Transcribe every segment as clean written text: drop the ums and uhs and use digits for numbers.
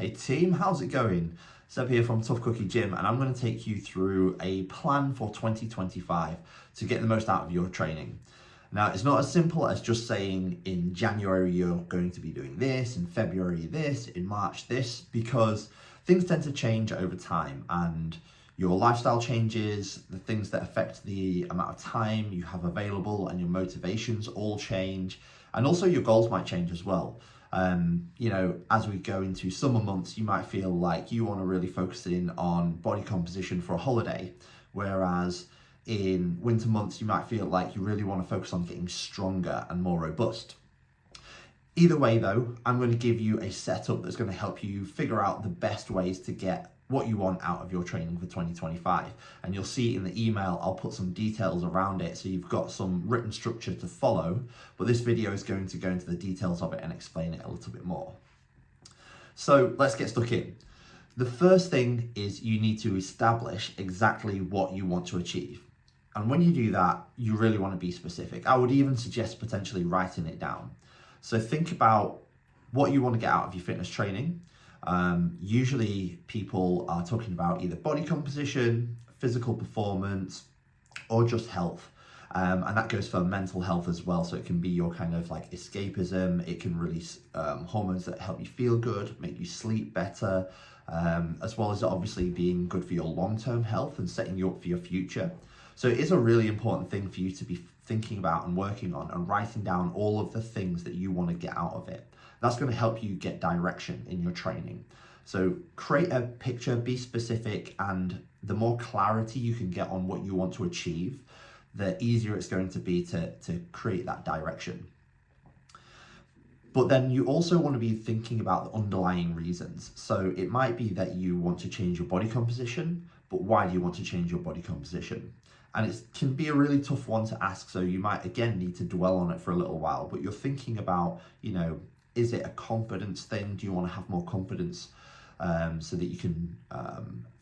Hey team, how's it going? Seb here from Tough Cookie Gym, and I'm going to take you through a plan for 2025 to get the most out of your training. Now, it's not as simple as just saying in January you're going to be doing this, in February this, in March this, because things tend to change over time and your lifestyle changes, the things that affect the amount of time you have available and your motivations all change, and also your goals might change as well. As we go into summer months, you might feel like you want to really focus in on body composition for a holiday, whereas in winter months, you might feel like you really want to focus on getting stronger and more robust. Either way though, I'm going to give you a setup that's going to help you figure out the best ways to get what you want out of your training for 2025. And you'll see in the email, I'll put some details around it so you've got some written structure to follow, but this video is going to go into the details of it and explain it a little bit more. So let's get stuck in. The first thing is you need to establish exactly what you want to achieve. And when you do that, you really want to be specific. I would even suggest potentially writing it down. So think about what you want to get out of your fitness training. Usually people are talking about either body composition, physical performance, or just health. And that goes for mental health as well. So it can be your kind of like escapism. It can release hormones that help you feel good, make you sleep better, as well as obviously being good for your long-term health and setting you up for your future. So it is a really important thing for you to be thinking about and working on and writing down all of the things that you want to get out of it. That's going to help you get direction in your training. So create a picture, be specific, and the more clarity you can get on what you want to achieve, the easier it's going to be to create that direction. But then you also want to be thinking about the underlying reasons. So it might be that you want to change your body composition, but why do you want to change your body composition? And it can be a really tough one to ask. So you might, again, need to dwell on it for a little while, but you're thinking about, is it a confidence thing? Do you want to have more confidence so that you can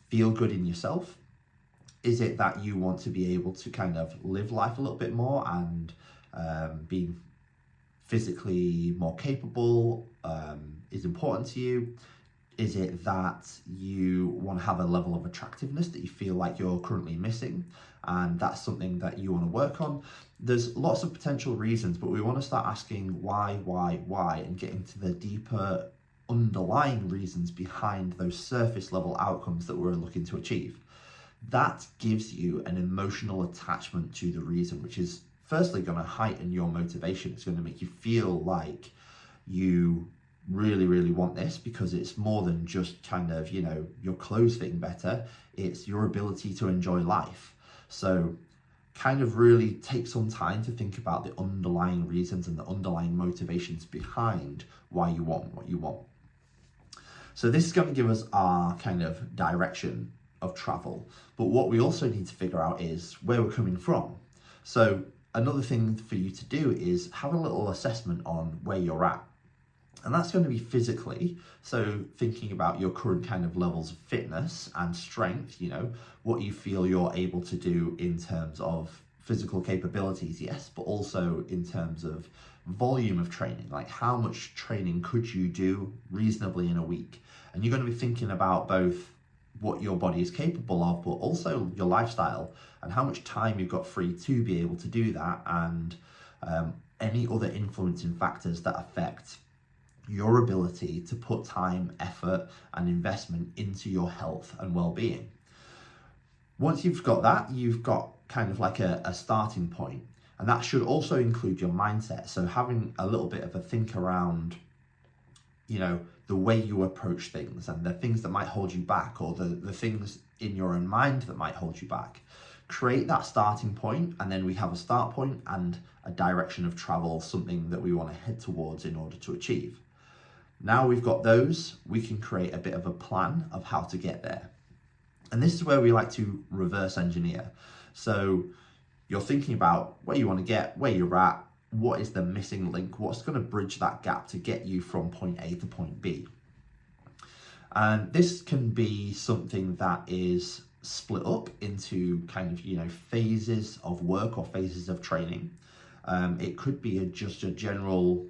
feel good in yourself? Is it that you want to be able to kind of live life a little bit more and being physically more capable is important to you? Is it that you want to have a level of attractiveness that you feel like you're currently missing, and that's something that you want to work on? There's lots of potential reasons, but we want to start asking why, and getting to the deeper underlying reasons behind those surface level outcomes that we're looking to achieve. That gives you an emotional attachment to the reason, which is firstly going to heighten your motivation. It's going to make you feel like you really want this, because it's more than just kind of, your clothes fitting better. It's your ability to enjoy life. So kind of really take some time to think about the underlying reasons and the underlying motivations behind why you want what you want. So this is going to give us our kind of direction of travel. But what we also need to figure out is where we're coming from. So another thing for you to do is have a little assessment on where you're at. And that's going to be physically. So thinking about your current kind of levels of fitness and strength, what you feel you're able to do in terms of physical capabilities, yes, but also in terms of volume of training, like how much training could you do reasonably in a week? And you're going to be thinking about both what your body is capable of, but also your lifestyle and how much time you've got free to be able to do that, and any other influencing factors that affect your ability to put time, effort, and investment into your health and well-being. Once you've got that, you've got kind of like a starting point, and that should also include your mindset. So having a little bit of a think around, the way you approach things and the things that might hold you back, or the things in your own mind that might hold you back. Create that starting point, and then we have a start point and a direction of travel, something that we want to head towards in order to achieve. Now we've got those, we can create a bit of a plan of how to get there. And this is where we like to reverse engineer. So you're thinking about where you want to get, where you're at, what is the missing link, what's going to bridge that gap to get you from point A to point B. And this can be something that is split up into kind of, phases of work or phases of training. It could be just a general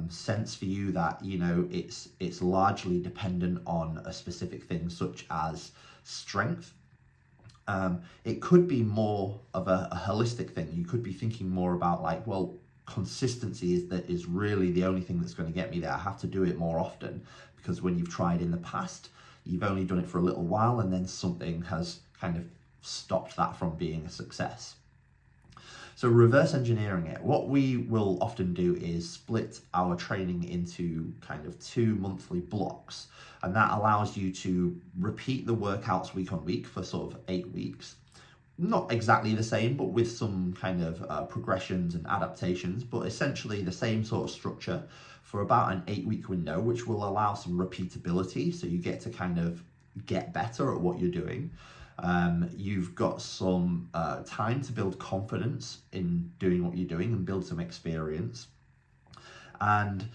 sense for you that, you know, it's largely dependent on a specific thing such as strength, it could be more of a holistic thing. You could be thinking more about like, well, consistency is really the only thing that's going to get me there. I have to do it more often, because when you've tried in the past, you've only done it for a little while and then something has kind of stopped that from being a success. So reverse engineering it, what we will often do is split our training into kind of 2 monthly blocks, and that allows you to repeat the workouts week on week for sort of 8 weeks. Not exactly the same, but with some kind of progressions and adaptations, but essentially the same sort of structure for about an 8-week window, which will allow some repeatability, so you get to kind of get better at what you're doing. You've got some time to build confidence in doing what you're doing and build some experience. And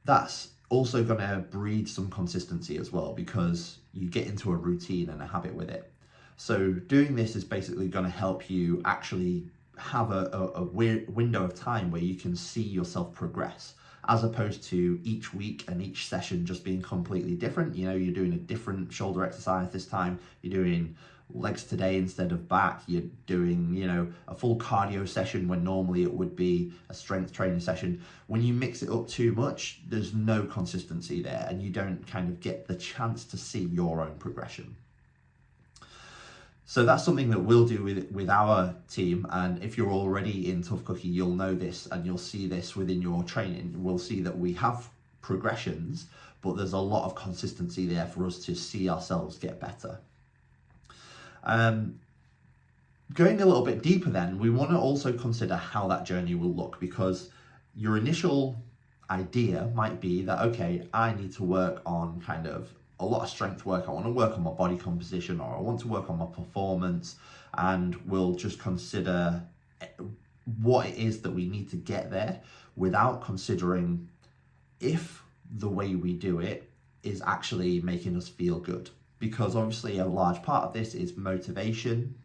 that's also going to breed some consistency as well, because you get into a routine and a habit with it. So doing this is basically going to help you actually have a window of time where you can see yourself progress, as opposed to each week and each session just being completely different. You know, you're doing a different shoulder exercise this time, you're doing legs today instead of back, you're doing, you know, a full cardio session when normally it would be a strength training session. When you mix it up too much, there's no consistency there, and you don't kind of get the chance to see your own progression. So that's something that we'll do with our team, and if you're already in Tough Cookie, you'll know this and you'll see this within your training. We'll see that we have progressions, but there's a lot of consistency there for us to see ourselves get better. Going a little bit deeper then, we want to also consider how that journey will look, because your initial idea might be that, okay, I need to work on kind of a lot of strength work, I want to work on my body composition, or I want to work on my performance, and we'll just consider what it is that we need to get there without considering if the way we do it is actually making us feel good. Because obviously a large part of this is motivation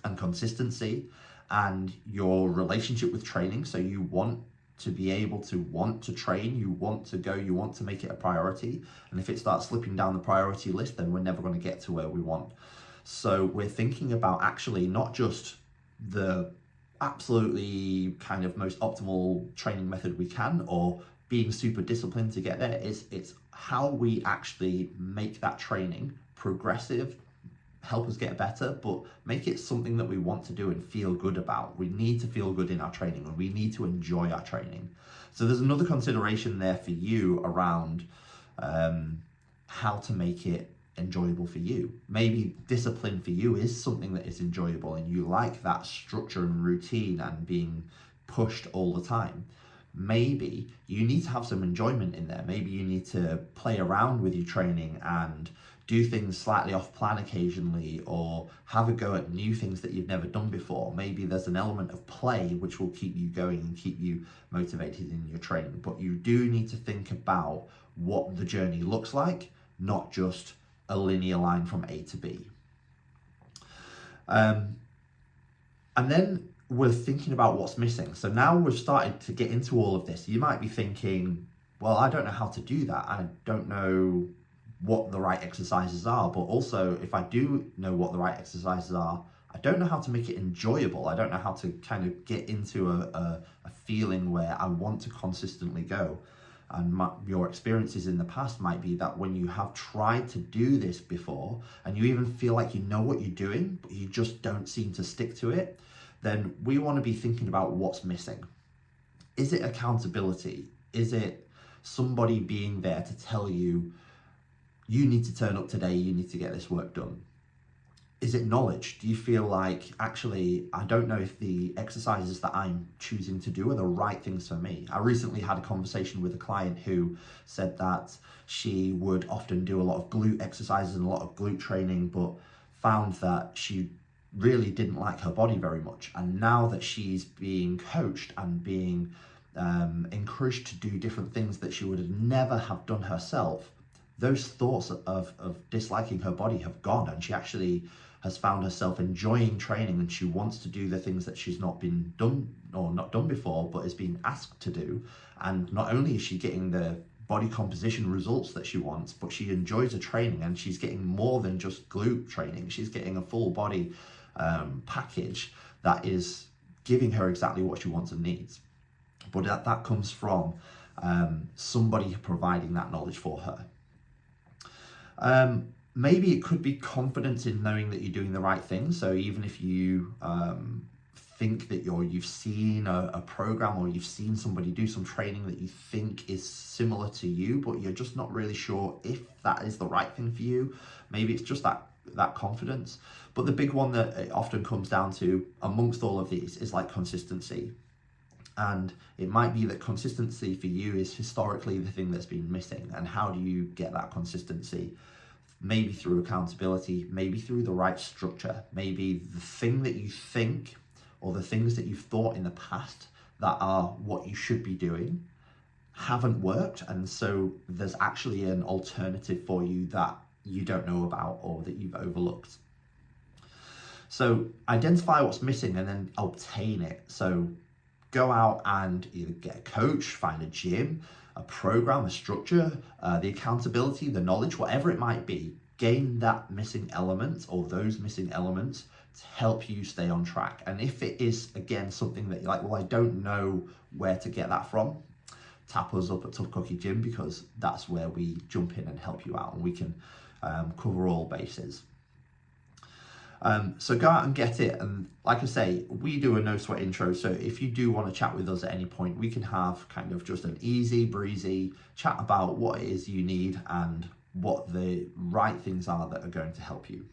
and consistency and your relationship with training. So you want to be able to want to train, you want to go, you want to make it a priority. And if it starts slipping down the priority list, then we're never going to get to where we want. So we're thinking about actually not just the absolutely kind of most optimal training method we can, or being super disciplined to get there. It's how we actually make that training progressive, help us get better, but make it something that we want to do and feel good about. We need to feel good in our training, and we need to enjoy our training. So there's another consideration there for you around how to make it enjoyable for you. Maybe discipline for you is something that is enjoyable and you like that structure and routine and being pushed all the time. Maybe you need to have some enjoyment in there. Maybe you need to play around with your training and do things slightly off plan occasionally, or have a go at new things that you've never done before. Maybe there's an element of play which will keep you going and keep you motivated in your training. But you do need to think about what the journey looks like, not just a linear line from A to B. And then we're thinking about what's missing. So now we've started to get into all of this. You might be thinking, well, I don't know how to do that. I don't know what the right exercises are, but also if I do know what the right exercises are, I don't know how to make it enjoyable. I don't know how to kind of get into a feeling where I want to consistently go. And your experiences in the past might be that when you have tried to do this before and you even feel like you know what you're doing, but you just don't seem to stick to it, then we want to be thinking about what's missing. Is it accountability? Is it somebody being there to tell you, you need to turn up today, you need to get this work done? Is it knowledge? Do you feel like, actually, I don't know if the exercises that I'm choosing to do are the right things for me? I recently had a conversation with a client who said that she would often do a lot of glute exercises and a lot of glute training, but found that she really didn't like her body very much. And now that she's being coached and being encouraged to do different things that she would never have done herself, those thoughts of disliking her body have gone, and she actually has found herself enjoying training and she wants to do the things that she's not been done or not done before, but is being asked to do. And not only is she getting the body composition results that she wants, but she enjoys the training and she's getting more than just glute training. She's getting a full body package that is giving her exactly what she wants and needs. But that comes from somebody providing that knowledge for her. Maybe it could be confidence in knowing that you're doing the right thing. So even if you think that you've seen a program or you've seen somebody do some training that you think is similar to you, but you're just not really sure if that is the right thing for you, maybe it's just that confidence. But the big one that it often comes down to amongst all of these is like consistency. And it might be that consistency for you is historically the thing that's been missing. And how do you get that consistency? Maybe through accountability, maybe through the right structure, maybe the thing that you think or the things that you've thought in the past that are what you should be doing haven't worked. And so there's actually an alternative for you that you don't know about or that you've overlooked. So identify what's missing and then obtain it. So go out and either get a coach, find a gym, a program, a structure, the accountability, the knowledge, whatever it might be, gain that missing element or those missing elements to help you stay on track. And if it is, again, something that you're like, well, I don't know where to get that from, tap us up at Tough Cookie Gym, because that's where we jump in and help you out and we can cover all bases. So go out and get it. And like I say, we do a no sweat intro. So if you do want to chat with us at any point, we can have kind of just an easy breezy chat about what it is you need and what the right things are that are going to help you.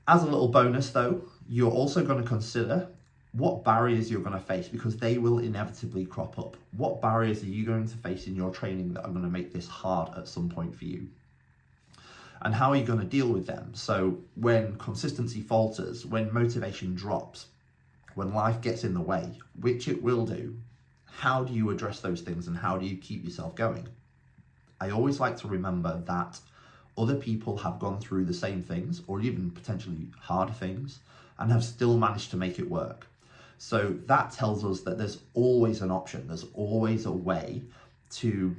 As a little bonus though, you're also going to consider what barriers you're going to face, because they will inevitably crop up. What barriers are you going to face in your training that are going to make this hard at some point for you? And how are you going to deal with them? So when consistency falters, when motivation drops, when life gets in the way, which it will do, how do you address those things and how do you keep yourself going? I always like to remember that other people have gone through the same things or even potentially harder things and have still managed to make it work. So that tells us that there's always an option. There's always a way to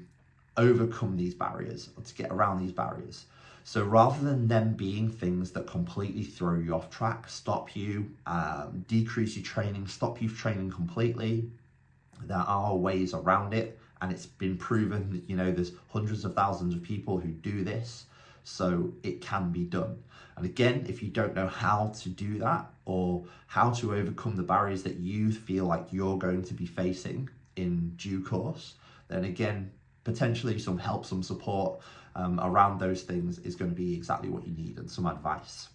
overcome these barriers or to get around these barriers. So rather than them being things that completely throw you off track, stop you, decrease your training, stop you training completely, there are ways around it. And it's been proven that, there's hundreds of thousands of people who do this, so it can be done. And again, if you don't know how to do that or how to overcome the barriers that you feel like you're going to be facing in due course, then again, potentially some help, some support around those things is going to be exactly what you need, and some advice.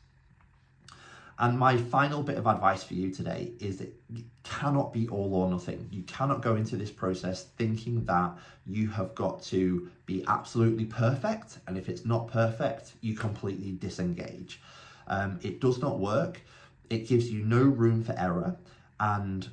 And my final bit of advice for you today is that it cannot be all or nothing. You cannot go into this process thinking that you have got to be absolutely perfect. And if it's not perfect, you completely disengage. It does not work. It gives you no room for error. And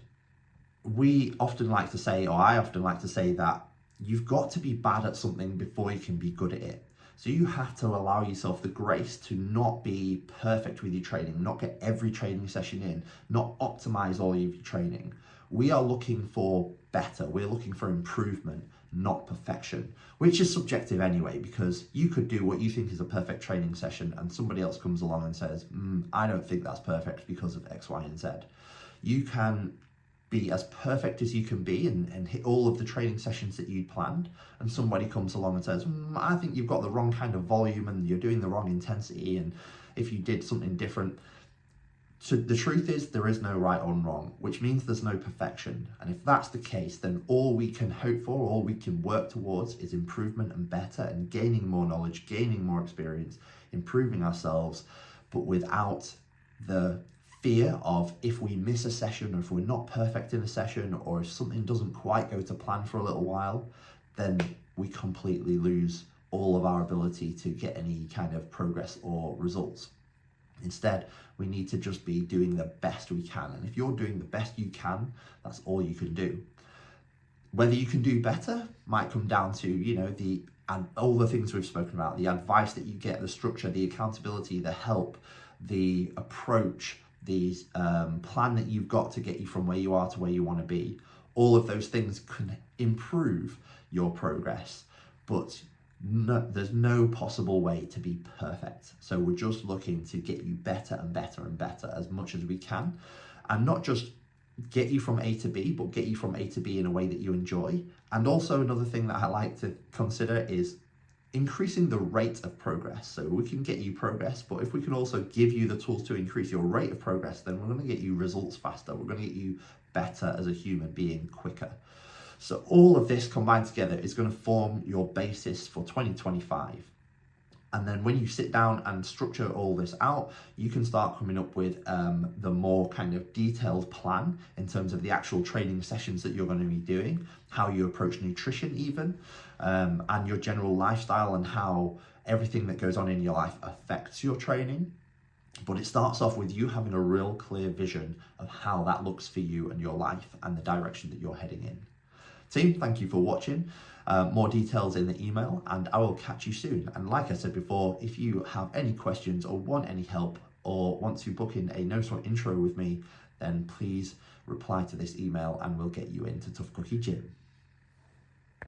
we often like to say, or I often like to say, that you've got to be bad at something before you can be good at it. So you have to allow yourself the grace to not be perfect with your training, not get every training session in, not optimize all of your training. We are looking for better. We're looking for improvement, not perfection, which is subjective anyway, because you could do what you think is a perfect training session and somebody else comes along and says, I don't think that's perfect because of X, Y, and Z. You can be as perfect as you can be and hit all of the training sessions that you planned, and somebody comes along and says, I think you've got the wrong kind of volume and you're doing the wrong intensity, and if you did something different. So the truth is, there is no right or wrong, which means there's no perfection. And if that's the case, then all we can hope for, all we can work towards is improvement and better, and gaining more knowledge, gaining more experience, improving ourselves, but without the fear of, if we miss a session, or if we're not perfect in a session, or if something doesn't quite go to plan for a little while, then we completely lose all of our ability to get any kind of progress or results. Instead, we need to just be doing the best we can. And if you're doing the best you can, that's all you can do. Whether you can do better might come down to, and all the things we've spoken about, the advice that you get, the structure, the accountability, the help, the approach, the plan that you've got to get you from where you are to where you want to be. All of those things can improve your progress, but there's no possible way to be perfect. So we're just looking to get you better and better and better as much as we can, and not just get you from A to B, but get you from A to B in a way that you enjoy. And also another thing that I like to consider is increasing the rate of progress. So we can get you progress, but if we can also give you the tools to increase your rate of progress, then we're going to get you results faster. We're going to get you better as a human being quicker. So all of this combined together is going to form your basis for 2025. And then when you sit down and structure all this out, you can start coming up with the more kind of detailed plan in terms of the actual training sessions that you're going to be doing, how you approach nutrition even, and your general lifestyle and how everything that goes on in your life affects your training. But it starts off with you having a real clear vision of how that looks for you and your life and the direction that you're heading in. Team, thank you for watching. More details in the email, and I will catch you soon. And like I said before, if you have any questions or want any help or want to book in a No Sweat intro with me, then please reply to this email and we'll get you into Tough Cookie Gym.